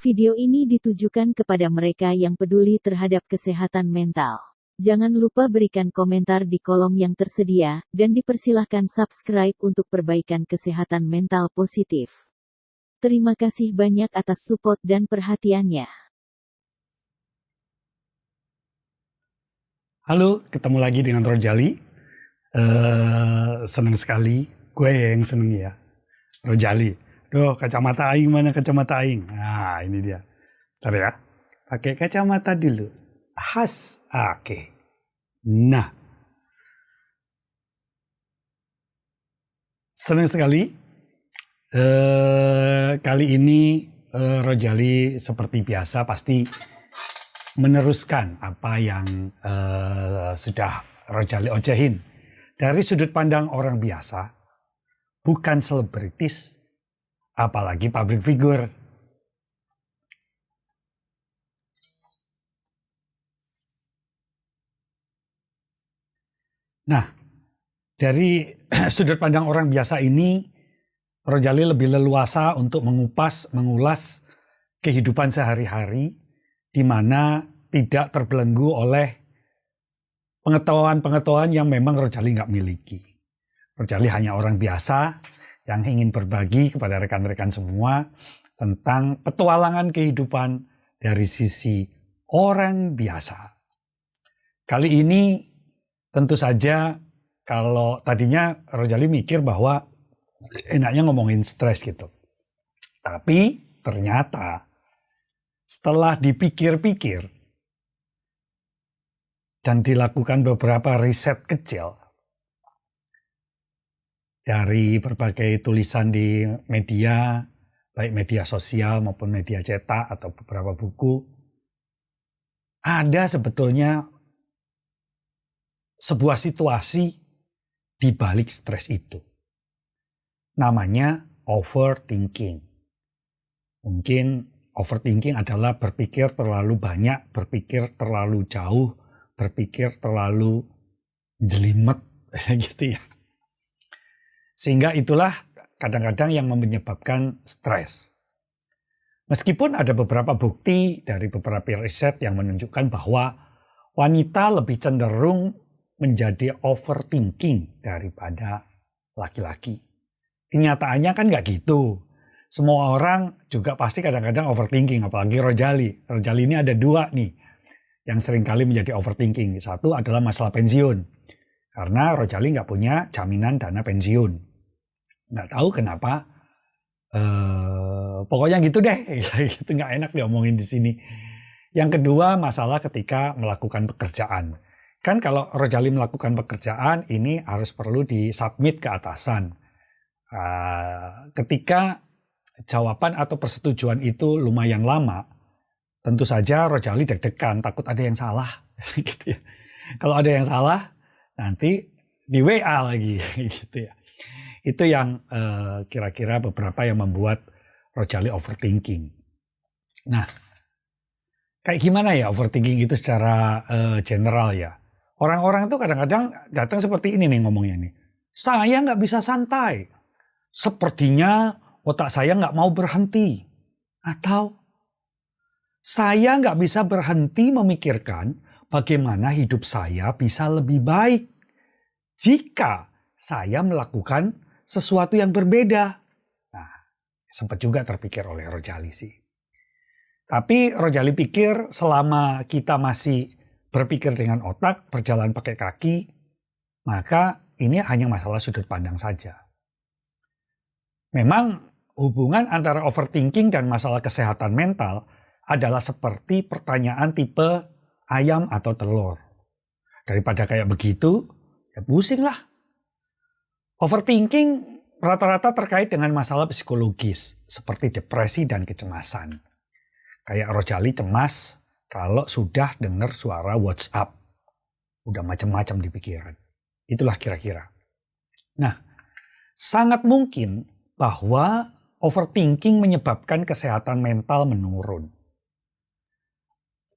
Video ini ditujukan kepada mereka yang peduli terhadap kesehatan mental. Jangan lupa berikan komentar di kolom yang tersedia, dan dipersilahkan subscribe untuk perbaikan kesehatan mental positif. Terima kasih banyak atas support dan perhatiannya. Halo, ketemu lagi dengan Rojali. Seneng sekali, gue yang seneng ya. Rojali. Duh, kacamata aing mana kacamata aing? Nah, ini dia. Ntar ya, pakai kacamata dulu. Oke. Nah, seneng sekali. Kali ini Rojali seperti biasa pasti meneruskan apa yang sudah Rojali ocehin. Dari sudut pandang orang biasa, bukan selebritis, apalagi public figure. Nah, dari sudut pandang orang biasa ini, Rojali lebih leluasa untuk mengulas kehidupan sehari-hari, di mana tidak terbelenggu oleh pengetahuan-pengetahuan yang memang Rojali nggak miliki. Rojali hanya orang biasa yang ingin berbagi kepada rekan-rekan semua tentang petualangan kehidupan dari sisi orang biasa. Kali ini tentu saja kalau tadinya Rojali mikir bahwa enaknya ngomongin stres gitu. Tapi ternyata setelah dipikir-pikir dan dilakukan beberapa riset kecil dari berbagai tulisan di media, baik media sosial maupun media cetak atau beberapa buku, ada sebetulnya sebuah situasi di balik stres itu. Namanya overthinking. Mungkin overthinking adalah berpikir terlalu banyak, berpikir terlalu jauh, berpikir terlalu jelimet gitu ya. Sehingga itulah kadang-kadang yang menyebabkan stres. Meskipun ada beberapa bukti dari beberapa riset yang menunjukkan bahwa wanita lebih cenderung menjadi overthinking daripada laki-laki. Kenyataannya kan nggak gitu. Semua orang juga pasti kadang-kadang overthinking, apalagi Rojali. Rojali ini ada dua nih yang seringkali menjadi overthinking. Satu adalah masalah pensiun. Karena Rojali nggak punya jaminan dana pensiun. Nggak tahu kenapa. Pokoknya gitu deh. Gitu nggak enak diomongin di sini. Yang kedua masalah ketika melakukan pekerjaan. Kan kalau Rojali melakukan pekerjaan ini harus perlu disubmit ke atasan. Ketika jawaban atau persetujuan itu lumayan lama, tentu saja Rojali deg-degan, takut ada yang salah. Gitu ya. Kalau ada yang salah, nanti di WA lagi. Gitu ya. Itu yang kira-kira beberapa yang membuat Rojali overthinking. Nah, kayak gimana ya overthinking itu secara general ya? Orang-orang tuh kadang-kadang datang seperti ini nih ngomongnya nih. Saya nggak bisa santai. Sepertinya otak saya nggak mau berhenti. Atau saya nggak bisa berhenti memikirkan bagaimana hidup saya bisa lebih baik jika saya melakukan sesuatu yang berbeda. Nah, sempat juga terpikir oleh Rojali sih. Tapi Rojali pikir selama kita masih berpikir dengan otak, berjalan pakai kaki, maka ini hanya masalah sudut pandang saja. Memang hubungan antara overthinking dan masalah kesehatan mental adalah seperti pertanyaan tipe ayam atau telur. Daripada kayak begitu, ya pusing lah. Overthinking rata-rata terkait dengan masalah psikologis seperti depresi dan kecemasan. Kayak Rojali cemas kalau sudah dengar suara WhatsApp. Udah macam-macam di pikiran. Itulah kira-kira. Nah, sangat mungkin bahwa overthinking menyebabkan kesehatan mental menurun.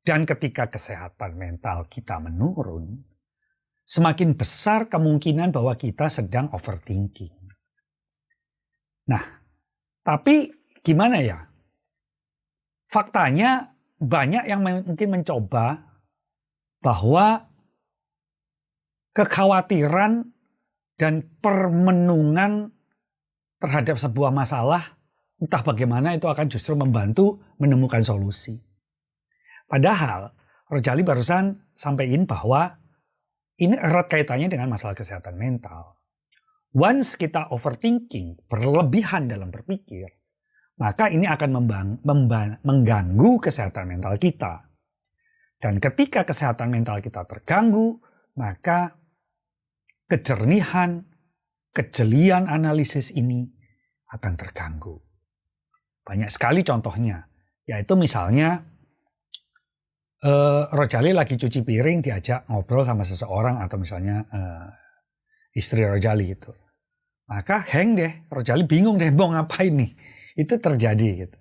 Dan ketika kesehatan mental kita menurun, semakin besar kemungkinan bahwa kita sedang overthinking. Nah, tapi gimana ya? faktanya banyak yang mungkin mencoba bahwa kekhawatiran dan permenungan terhadap sebuah masalah, entah bagaimana itu akan justru membantu menemukan solusi. Padahal Rojali barusan sampaikan bahwa ini erat kaitannya dengan masalah kesehatan mental. Once kita overthinking, berlebihan dalam berpikir, maka ini akan mengganggu kesehatan mental kita. Dan ketika kesehatan mental kita terganggu, maka kejernihan, kejelian analisis ini akan terganggu. Banyak sekali contohnya, yaitu misalnya Rojali lagi cuci piring diajak ngobrol sama seseorang atau misalnya istri Rojali gitu. Maka hang deh, Rojali bingung deh mau ngapain nih. Itu terjadi gitu.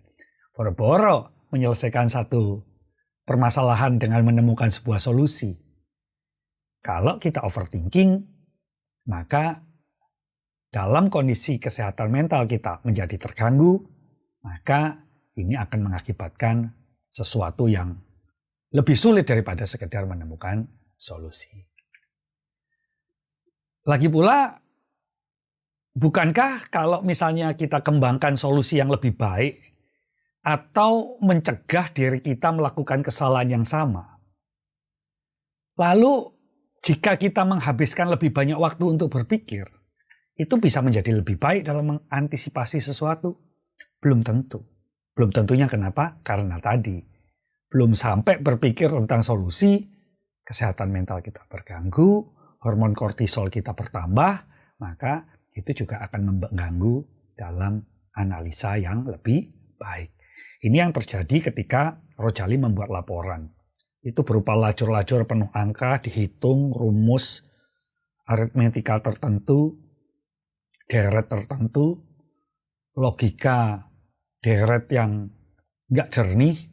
Boro-boro menyelesaikan satu permasalahan dengan menemukan sebuah solusi. Kalau kita overthinking, maka dalam kondisi kesehatan mental kita menjadi terganggu, maka ini akan mengakibatkan sesuatu yang lebih sulit daripada sekedar menemukan solusi. Lagi pula, bukankah kalau misalnya kita kembangkan solusi yang lebih baik atau mencegah diri kita melakukan kesalahan yang sama, lalu jika kita menghabiskan lebih banyak waktu untuk berpikir, itu bisa menjadi lebih baik dalam mengantisipasi sesuatu? Belum tentu. Belum tentunya kenapa? Karena tadi belum sampai berpikir tentang solusi, kesehatan mental kita terganggu, hormon kortisol kita bertambah, maka itu juga akan mengganggu dalam analisa yang lebih baik. Ini yang terjadi ketika Rojali membuat laporan. Itu berupa lacur-lacur penuh angka, dihitung, rumus, aritmetika tertentu, deret tertentu, logika deret yang nggak jernih,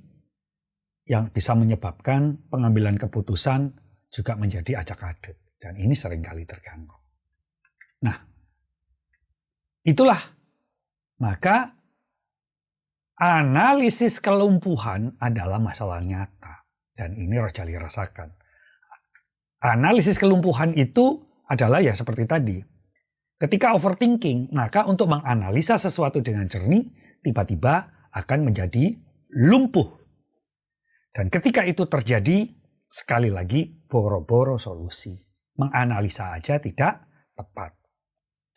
yang bisa menyebabkan pengambilan keputusan juga menjadi acak-adut. Dan ini seringkali terganggu. Nah, itulah. Maka analisis kelumpuhan adalah masalah nyata. Dan ini Rojali rasakan. Analisis kelumpuhan itu adalah ya seperti tadi. Ketika overthinking, maka untuk menganalisa sesuatu dengan jernih, tiba-tiba akan menjadi lumpuh. Dan ketika itu terjadi, sekali lagi boro-boro solusi. Menganalisa aja tidak tepat.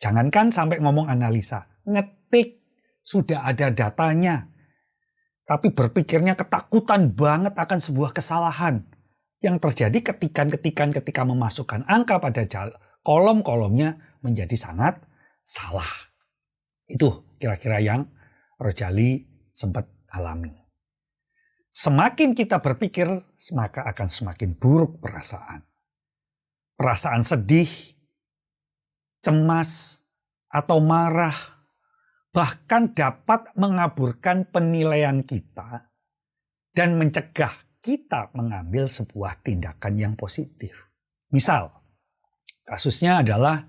Jangankan sampai ngomong analisa, ngetik sudah ada datanya. Tapi berpikirnya ketakutan banget akan sebuah kesalahan. Yang terjadi ketikan-ketikan ketika memasukkan angka pada kolom-kolomnya menjadi sangat salah. Itu kira-kira yang Rojali sempat alami. Semakin kita berpikir, maka akan semakin buruk perasaan. Perasaan sedih, cemas, atau marah, bahkan dapat mengaburkan penilaian kita dan mencegah kita mengambil sebuah tindakan yang positif. Misal, kasusnya adalah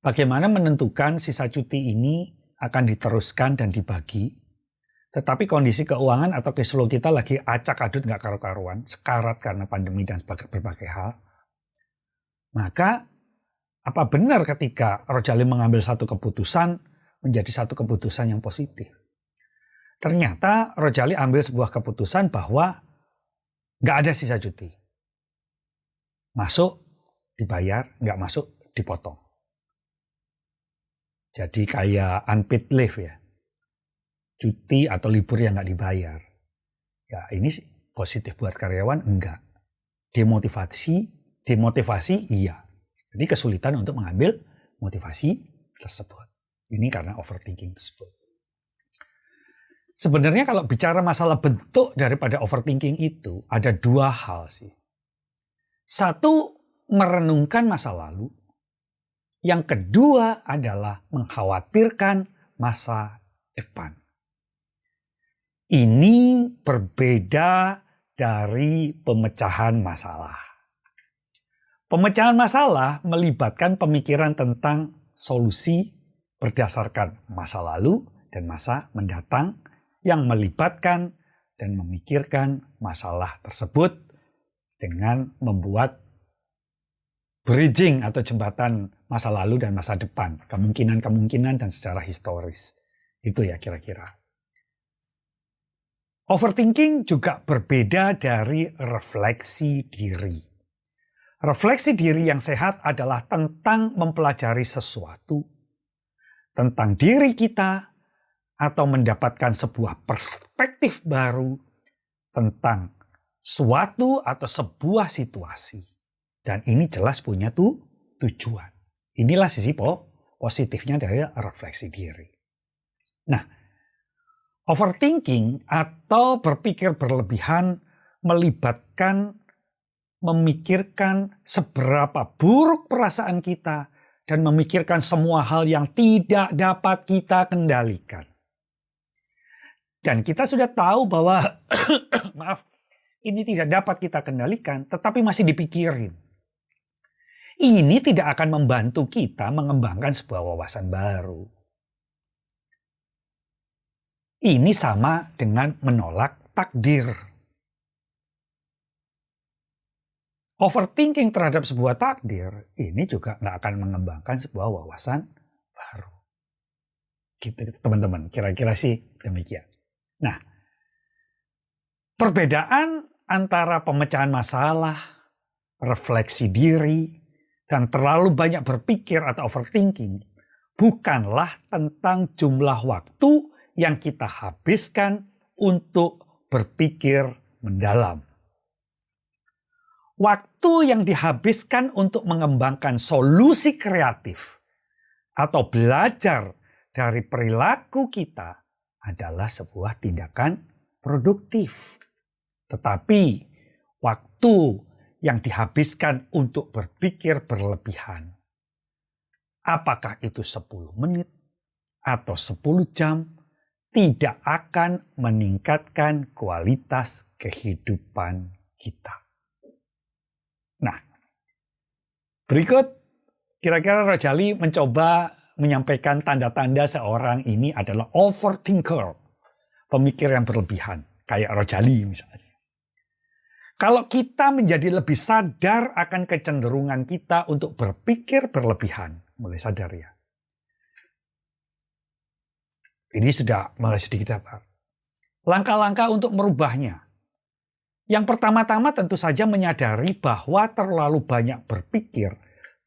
bagaimana menentukan sisa cuti ini akan diteruskan dan dibagi, tetapi kondisi keuangan atau cash flow kita lagi acak-adut nggak karu-karuan, sekarat karena pandemi dan berbagai hal. Maka, apa benar ketika Rojali mengambil satu keputusan menjadi satu keputusan yang positif? Ternyata Rojali ambil sebuah keputusan bahwa nggak ada sisa cuti. Masuk, dibayar, nggak masuk, dipotong. Jadi kayak unpaid leave ya. Cuti atau libur yang nggak dibayar. Ya ini positif buat karyawan? Enggak. Demotivasi iya. Jadi kesulitan untuk mengambil motivasi tersebut. Ini karena overthinking tersebut. Sebenarnya kalau bicara masalah bentuk daripada overthinking itu ada dua hal sih. Satu, merenungkan masa lalu. Yang kedua adalah mengkhawatirkan masa depan. Ini berbeda dari pemecahan masalah. Pemecahan masalah melibatkan pemikiran tentang solusi berdasarkan masa lalu dan masa mendatang yang melibatkan dan memikirkan masalah tersebut dengan membuat bridging atau jembatan masa lalu dan masa depan, kemungkinan-kemungkinan dan secara historis. Itu ya kira-kira. Overthinking juga berbeda dari refleksi diri. Refleksi diri yang sehat adalah tentang mempelajari sesuatu, tentang diri kita, atau mendapatkan sebuah perspektif baru tentang suatu atau sebuah situasi. Dan ini jelas punya tujuan. Inilah sisi positifnya dari refleksi diri. Nah, overthinking atau berpikir berlebihan melibatkan memikirkan seberapa buruk perasaan kita dan memikirkan semua hal yang tidak dapat kita kendalikan. Dan kita sudah tahu bahwa maaf, ini tidak dapat kita kendalikan, tetapi masih dipikirin. Ini tidak akan membantu kita mengembangkan sebuah wawasan baru. Ini sama dengan menolak takdir. Overthinking terhadap sebuah takdir, ini juga nggak akan mengembangkan sebuah wawasan baru. Gitu, teman-teman, kira-kira sih demikian. Nah, perbedaan antara pemecahan masalah, refleksi diri, dan terlalu banyak berpikir atau overthinking bukanlah tentang jumlah waktu yang kita habiskan untuk berpikir mendalam. Waktu yang dihabiskan untuk mengembangkan solusi kreatif atau belajar dari perilaku kita adalah sebuah tindakan produktif. Tetapi waktu yang dihabiskan untuk berpikir berlebihan, apakah itu 10 menit atau 10 jam, tidak akan meningkatkan kualitas kehidupan kita. Nah, berikut kira-kira Rojali mencoba menyampaikan tanda-tanda seorang ini adalah overthinker, pemikir yang berlebihan, kayak Rojali misalnya. Kalau kita menjadi lebih sadar akan kecenderungan kita untuk berpikir berlebihan, mulai sadar ya. Ini sudah mulai sedikit apa? Langkah-langkah untuk merubahnya. Yang pertama-tama tentu saja menyadari bahwa terlalu banyak berpikir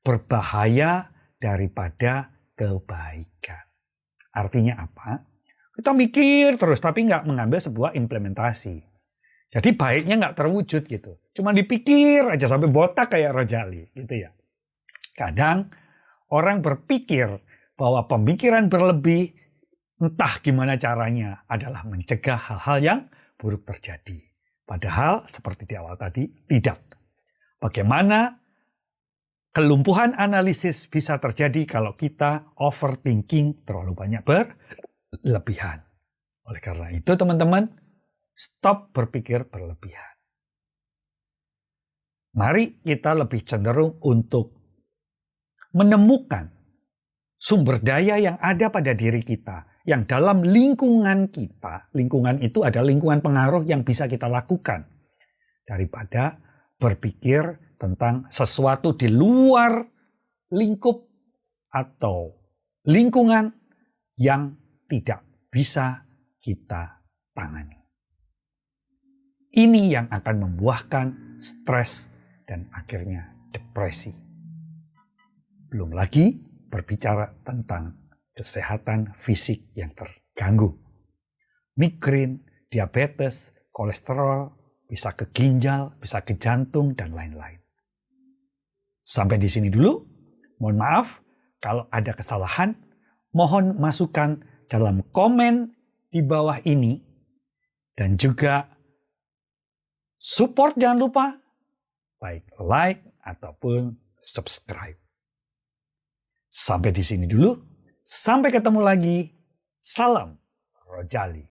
berbahaya daripada kebaikan. Artinya apa? Kita mikir terus tapi nggak mengambil sebuah implementasi. Jadi baiknya nggak terwujud gitu. Cuma dipikir aja sampai botak kayak Rojali gitu ya. Kadang orang berpikir bahwa pemikiran berlebih entah gimana caranya adalah mencegah hal-hal yang buruk terjadi. Padahal seperti di awal tadi tidak. Bagaimana kelumpuhan analisis bisa terjadi kalau kita overthinking terlalu banyak berlebihan. Oleh karena itu teman-teman, stop berpikir berlebihan. Mari kita lebih cenderung untuk menemukan sumber daya yang ada pada diri kita, yang dalam lingkungan kita, lingkungan itu adalah lingkungan pengaruh yang bisa kita lakukan, daripada berpikir tentang sesuatu di luar lingkup atau lingkungan yang tidak bisa kita tangani. Ini yang akan membuahkan stres dan akhirnya depresi. Belum lagi berbicara tentang kesehatan fisik yang terganggu. Migrain, diabetes, kolesterol, bisa ke ginjal, bisa ke jantung, dan lain-lain. Sampai di sini dulu. Mohon maaf kalau ada kesalahan. Mohon masukan dalam komen di bawah ini. Dan juga support jangan lupa. Baik like ataupun subscribe. Sampai di sini dulu. Sampai ketemu lagi. Salam Rojali.